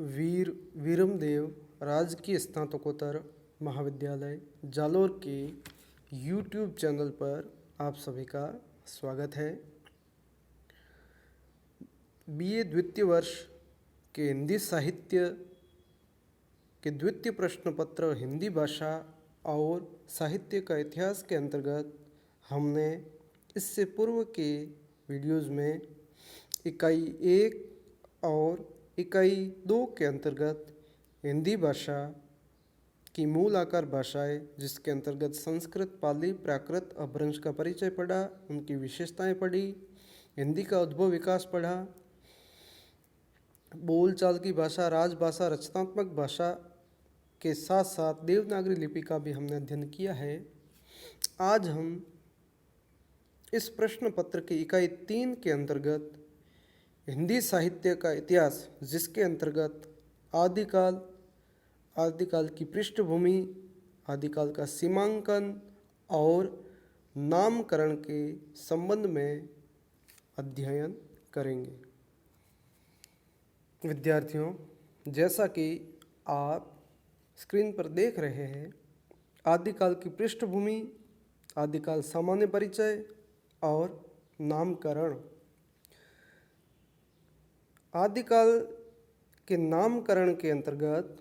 वीर वीरमदेव राजकीय स्नातकोत्तर महाविद्यालय जालोर के यूट्यूब चैनल पर आप सभी का स्वागत है। बीए द्वितीय वर्ष के हिंदी साहित्य के द्वितीय प्रश्न पत्र हिंदी भाषा और साहित्य का इतिहास के अंतर्गत हमने इससे पूर्व के वीडियोज़ में इकाई 1 और इकाई 2 के अंतर्गत हिंदी भाषा की मूल आकार भाषाएं, जिसके अंतर्गत संस्कृत, पाली, प्राकृत, अपभ्रंश का परिचय पढ़ा, उनकी विशेषताएं पढ़ी, हिंदी का उद्भव विकास पढ़ा, बोलचाल की भाषा, राजभाषा, रचनात्मक भाषा के साथ साथ देवनागरी लिपि का भी हमने अध्ययन किया है। आज हम इस प्रश्न पत्र की इकाई 3 के अंतर्गत हिंदी साहित्य का इतिहास, जिसके अंतर्गत आदिकाल की पृष्ठभूमि, आदिकाल का सीमांकन और नामकरण के संबंध में अध्ययन करेंगे। विद्यार्थियों, जैसा कि आप स्क्रीन पर देख रहे हैं, आदिकाल की पृष्ठभूमि, आदिकाल सामान्य परिचय और नामकरण। आदिकाल के नामकरण के अंतर्गत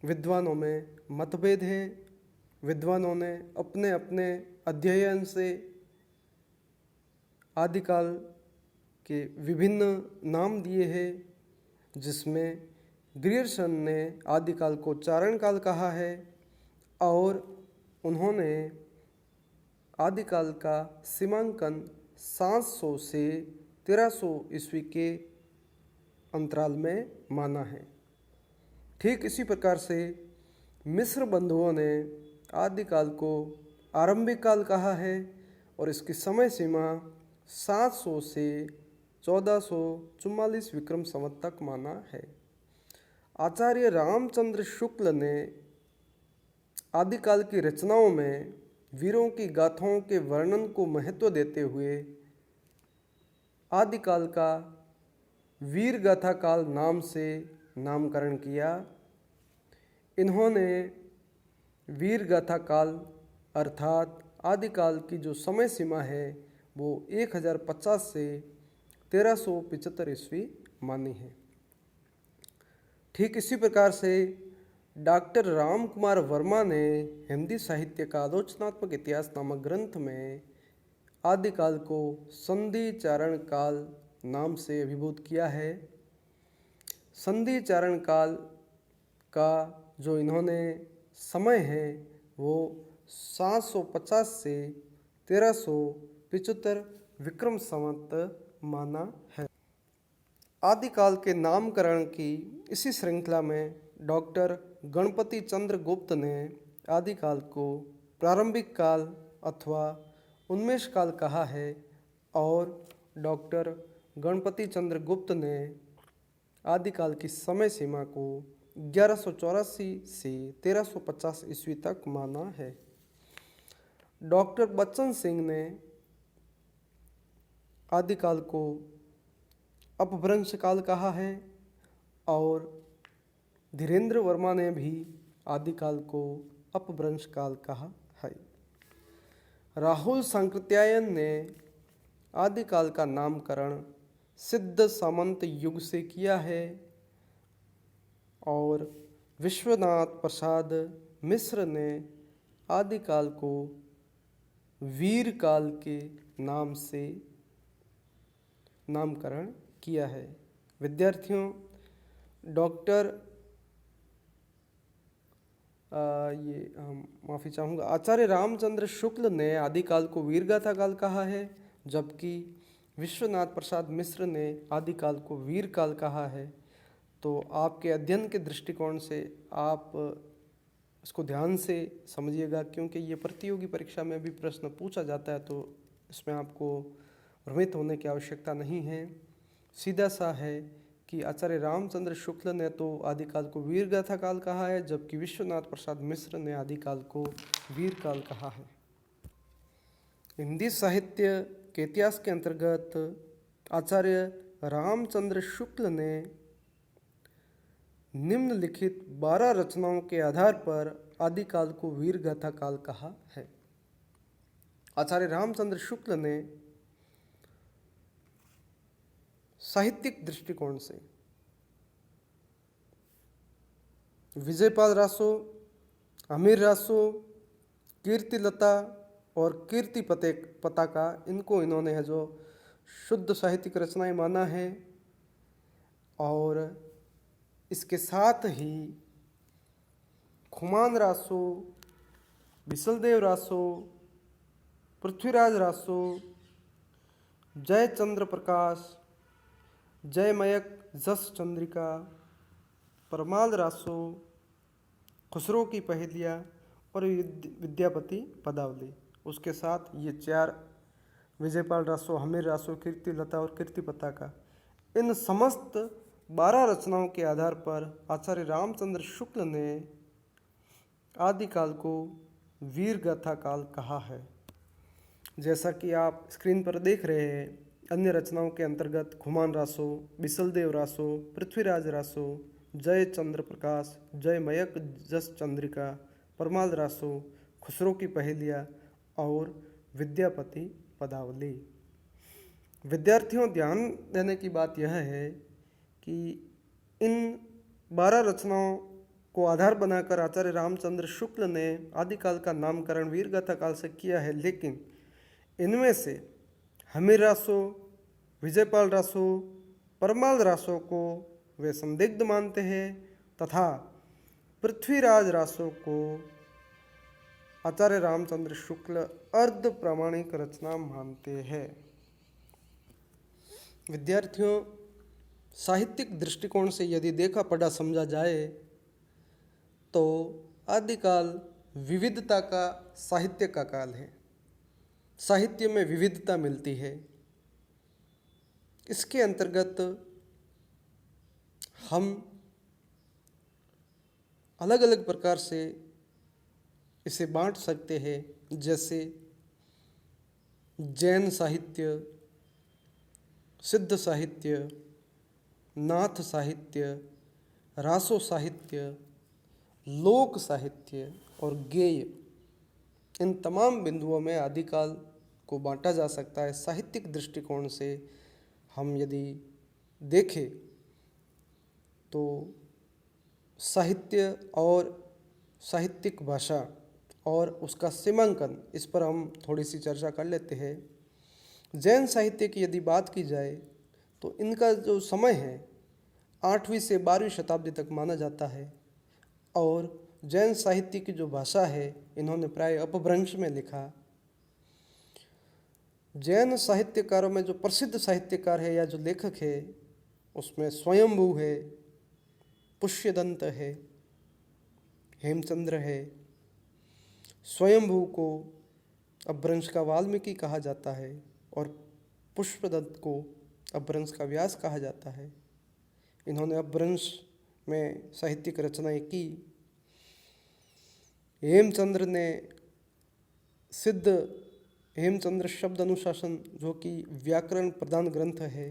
विद्वानों में मतभेद हैं। विद्वानों ने अपने अपने अध्ययन से आदिकाल के विभिन्न नाम दिए हैं, जिसमें ग्रियर्सन ने आदिकाल को चारण काल कहा है और उन्होंने आदिकाल का सीमांकन 700 से 1300 ईस्वी के अंतराल में माना है। ठीक इसी प्रकार से मिस्र बंधुओं ने आदिकाल को आरंभिक काल कहा है और इसकी समय सीमा 700 से 1444 विक्रम संवत तक माना है। आचार्य रामचंद्र शुक्ल ने आदिकाल की रचनाओं में वीरों की गाथाओं के वर्णन को महत्व देते हुए आदिकाल का वीर गाथा काल नाम से नामकरण किया। इन्होंने वीर गाथा काल अर्थात आदिकाल की जो समय सीमा है वो 1050 से 1375 ईस्वी मानी है। ठीक इसी प्रकार से डॉक्टर राम कुमार वर्मा ने हिंदी साहित्य का आलोचनात्मक इतिहास नामक ग्रंथ में आदिकाल को संधि चारण काल नाम से अभिभूत किया है। संधि चारण काल का जो इन्होंने समय है वो 750 से 1375 विक्रम संवत माना है। आदिकाल के नामकरण की इसी श्रृंखला में डॉक्टर गणपति चंद्र गुप्त ने आदिकाल को प्रारंभिक काल अथवा उन्मेष काल कहा है और डॉक्टर गणपति चंद्र गुप्त ने आदिकाल की समय सीमा को 1184 से 1350 ईस्वी तक माना है। डॉक्टर बच्चन सिंह ने आदिकाल को अपभ्रंश काल कहा है और धीरेन्द्र वर्मा ने भी आदिकाल को अपभ्रंश काल कहा है। राहुल सांकृत्यायन ने आदिकाल का नामकरण सिद्ध सामंत युग से किया है और विश्वनाथ प्रसाद मिश्र ने आदिकाल को वीर काल के नाम से नामकरण किया है। विद्यार्थियों, डॉक्टर माफ़ी चाहूँगा, आचार्य रामचंद्र शुक्ल ने आदिकाल को वीरगाथा काल कहा है, जबकि विश्वनाथ प्रसाद मिश्र ने आदिकाल को वीर काल कहा है। तो आपके अध्ययन के दृष्टिकोण से आप इसको ध्यान से समझिएगा, क्योंकि ये प्रतियोगी परीक्षा में भी प्रश्न पूछा जाता है, तो इसमें आपको भ्रमित होने की आवश्यकता नहीं है। सीधा सा है कि आचार्य रामचंद्र शुक्ल ने तो आदिकाल को वीरगाथा काल कहा है, जबकि विश्वनाथ प्रसाद मिश्र ने आदिकाल को वीर काल कहा है। हिंदी साहित्य के इतिहास के अंतर्गत आचार्य रामचंद्र शुक्ल ने निम्नलिखित 12 रचनाओं के आधार पर आदिकाल को वीरगाथा काल कहा है। आचार्य रामचंद्र शुक्ल ने साहित्यिक दृष्टिकोण से विजयपाल रासो, अमीर रासो, कीर्तिलता और कीर्ति पताका, इनको इन्होंने है जो शुद्ध साहित्यिक रचनाएं माना है। और इसके साथ ही खुमान रासो, बिसलदेव रासो, पृथ्वीराज रासो, जय चंद्र प्रकाश, जयमयक जस चंद्रिका, परमाल रासो, खुसरो की पहेलियाँ और विद्यापति पदावली, उसके साथ ये 4 विजयपाल रासो, हमीर रासो, कीर्तिलता और कीर्ति पताका, इन समस्त 12 रचनाओं के आधार पर आचार्य रामचंद्र शुक्ल ने आदिकाल को वीरगाथा काल कहा है। जैसा कि आप स्क्रीन पर देख रहे हैं, अन्य रचनाओं के अंतर्गत खुमान रासो, बिसलदेव रासो, पृथ्वीराज रासो, जय चंद्र प्रकाश, जयमयक जस चंद्रिका, परमाल रासो, खुसरो की पहेलियाँ और विद्यापति पदावली। विद्यार्थियों, ध्यान देने की बात यह है कि इन 12 रचनाओं को आधार बनाकर आचार्य रामचंद्र शुक्ल ने आदिकाल का नामकरण वीरगाथा काल से किया है, लेकिन इनमें से हमीर रासो, विजयपाल रासो, परमाल रासो को वे संदिग्ध मानते हैं तथा पृथ्वीराज रासो को आचार्य रामचंद्र शुक्ल अर्ध प्रामाणिक रचना मानते हैं। विद्यार्थियों, साहित्यिक दृष्टिकोण से यदि देखा पढ़ा समझा जाए तो आदिकाल विविधता का साहित्य का काल है। साहित्य में विविधता मिलती है। इसके अंतर्गत हम अलग अलग प्रकार से इसे बांट सकते हैं, जैसे जैन साहित्य, सिद्ध साहित्य, नाथ साहित्य, रासो साहित्य, लोक साहित्य और गेय। इन तमाम बिंदुओं में आदिकाल को बांटा जा सकता है। साहित्यिक दृष्टिकोण से हम यदि देखें तो साहित्य और साहित्यिक भाषा और उसका सीमांकन, इस पर हम थोड़ी सी चर्चा कर लेते हैं। जैन साहित्य की यदि बात की जाए तो इनका जो समय है 8वीं से 12वीं शताब्दी तक माना जाता है और जैन साहित्य की जो भाषा है इन्होंने प्राय अपभ्रंश में लिखा। जैन साहित्यकारों में जो प्रसिद्ध साहित्यकार है या जो लेखक है उसमें स्वयंभू है, पुष्यदंत है, हेमचंद्र है। स्वयंभू को अपभ्रंश का वाल्मीकि कहा जाता है और पुष्यदंत को अपभ्रंश का व्यास कहा जाता है। इन्होंने अपभ्रंश में साहित्यिक रचनाएं की। हेमचंद्र ने सिद्ध हेमचंद्र शब्द अनुशासन, जो कि व्याकरण प्रधान ग्रंथ है।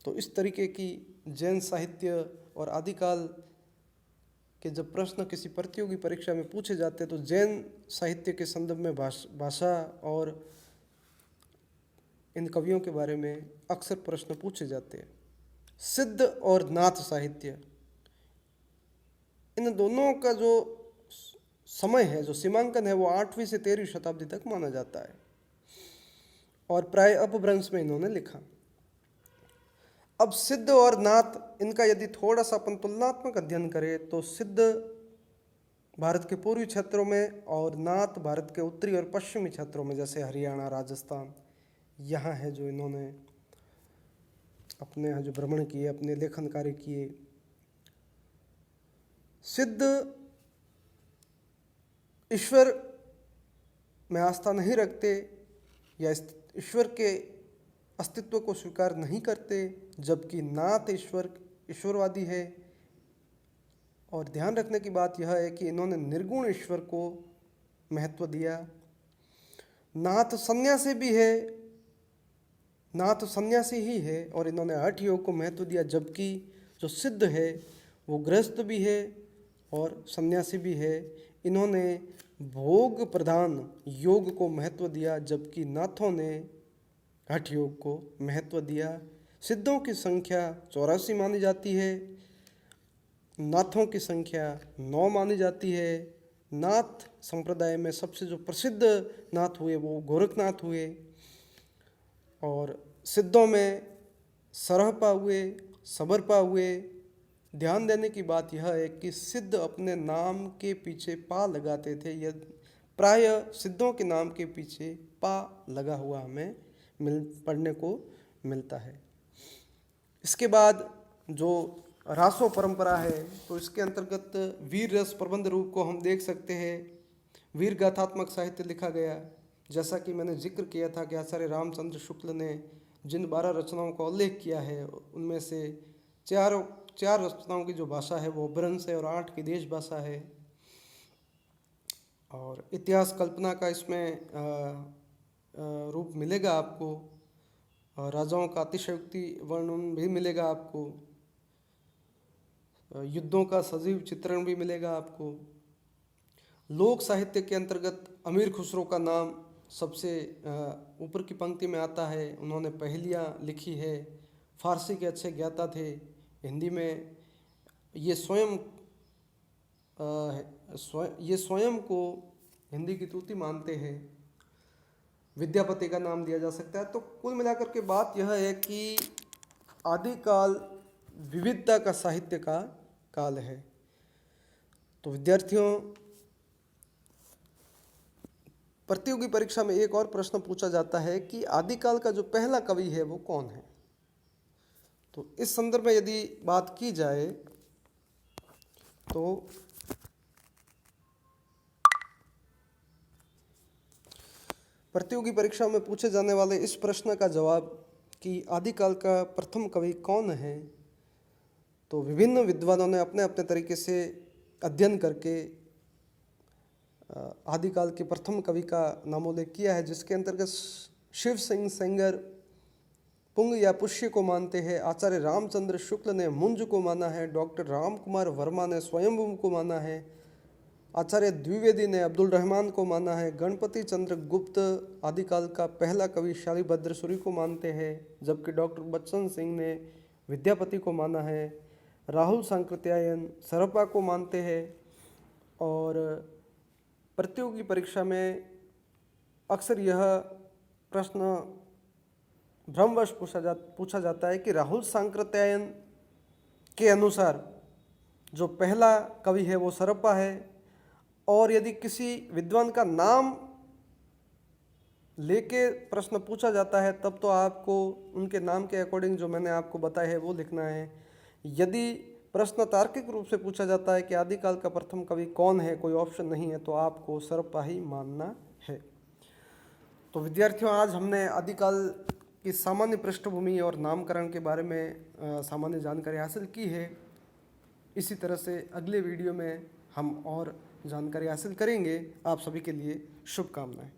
तो इस तरीके की जैन साहित्य और आदिकाल के जब प्रश्न किसी प्रतियोगी परीक्षा में पूछे जाते तो जैन साहित्य के संदर्भ में भाषा और इन कवियों के बारे में अक्सर प्रश्न पूछे जाते हैं। सिद्ध और नाथ साहित्य, इन दोनों का जो समय है, जो सीमांकन है, वो 8वीं से 13वीं शताब्दी तक माना जाता है और प्राय अपभ्रंश में इन्होंने लिखा। अब सिद्ध और नाथ, इनका यदि थोड़ा सा अपन तुलनात्मक अध्ययन करें तो सिद्ध भारत के पूर्वी क्षेत्रों में और नाथ भारत के उत्तरी और पश्चिमी क्षेत्रों में, जैसे हरियाणा, राजस्थान, यहाँ है जो इन्होंने अपने यहाँ जो भ्रमण किए, अपने लेखन कार्य किए। सिद्ध ईश्वर में आस्था नहीं रखते या ईश्वर के अस्तित्व को स्वीकार नहीं करते, जबकि नाथ ईश्वरवादी है। और ध्यान रखने की बात यह है कि इन्होंने निर्गुण ईश्वर को महत्व दिया। नाथ सन्यासी भी है, नाथ सन्यासी ही है और इन्होंने हठ योग को महत्व दिया, जबकि जो सिद्ध है वो गृहस्थ भी है और सन्यासी भी है। इन्होंने भोग प्रधान योग को महत्व दिया, जबकि नाथों ने हठ योग को महत्व दिया। सिद्धों की संख्या 84 मानी जाती है, नाथों की संख्या 9 मानी जाती है। नाथ संप्रदाय में सबसे जो प्रसिद्ध नाथ हुए वो गोरखनाथ हुए, और सिद्धों में सरहपा हुए, सबरपा हुए। ध्यान देने की बात यह है कि सिद्ध अपने नाम के पीछे पा लगाते थे। यह प्राय सिद्धों के नाम के पीछे पा लगा हुआ हमें पढ़ने को मिलता है। इसके बाद जो रासो परंपरा है, तो इसके अंतर्गत वीर रस प्रबंध रूप को हम देख सकते हैं। वीर गाथात्मक साहित्य लिखा गया, जैसा कि मैंने जिक्र किया था कि आचार्य रामचंद्र शुक्ल ने जिन 12 रचनाओं का उल्लेख किया है, उनमें से चार रचनाओं की जो भाषा है वो अपभ्रंश है और 8 की देश भाषा है। और इतिहास कल्पना का इसमें रूप मिलेगा आपको, और राजाओं का अतिशयोक्ति वर्णन भी मिलेगा आपको, युद्धों का सजीव चित्रण भी मिलेगा आपको। लोक साहित्य के अंतर्गत अमीर खुसरो का नाम सबसे ऊपर की पंक्ति में आता है। उन्होंने पहेलियाँ लिखी है, फारसी के अच्छे ज्ञाता थे। हिंदी में ये स्वयं को हिंदी की तूती मानते हैं। विद्यापति का नाम दिया जा सकता है। तो कुल मिलाकर के बात यह है कि आदिकाल विविधता का साहित्य का काल है। तो विद्यार्थियों, प्रतियोगी परीक्षा में एक और प्रश्न पूछा जाता है कि आदिकाल का जो पहला कवि है वो कौन है। तो इस संदर्भ में यदि बात की जाए तो प्रतियोगी परीक्षा में पूछे जाने वाले इस प्रश्न का जवाब कि आदिकाल का प्रथम कवि कौन है, तो विभिन्न विद्वानों ने अपने अपने तरीके से अध्ययन करके आदिकाल के प्रथम कवि का नामोल्लेख किया है, जिसके अंतर्गत शिव सिंह सेंगर पुंग या पुष्य को मानते हैं, आचार्य रामचंद्र शुक्ल ने मुंज को माना है, डॉक्टर राम कुमार वर्मा ने स्वयंभू को माना है, आचार्य द्विवेदी ने अब्दुल रहमान को माना है, गणपति चंद्र गुप्त आदिकाल का पहला कवि शालिभद्र सूरी को मानते हैं, जबकि डॉक्टर बच्चन सिंह ने विद्यापति को माना है, राहुल सांकृत्यायन सरपा को मानते हैं। और प्रतियोगी परीक्षा में अक्सर यह प्रश्न भ्रमवश पूछा जाता है कि राहुल सांकृत्यायन के अनुसार जो पहला कवि है वो सरपा है, और यदि किसी विद्वान का नाम लेके प्रश्न पूछा जाता है तब तो आपको उनके नाम के अकॉर्डिंग जो मैंने आपको बताया है वो लिखना है। यदि प्रश्न तार्किक रूप से पूछा जाता है कि आदिकाल का प्रथम कवि कौन है, कोई ऑप्शन नहीं है, तो आपको सरपा ही मानना है। तो विद्यार्थियों, आज हमने आदिकाल की सामान्य पृष्ठभूमि और नामकरण के बारे में सामान्य जानकारी हासिल की है। इसी तरह से अगले वीडियो में हम और जानकारी हासिल करेंगे। आप सभी के लिए शुभकामनाएं।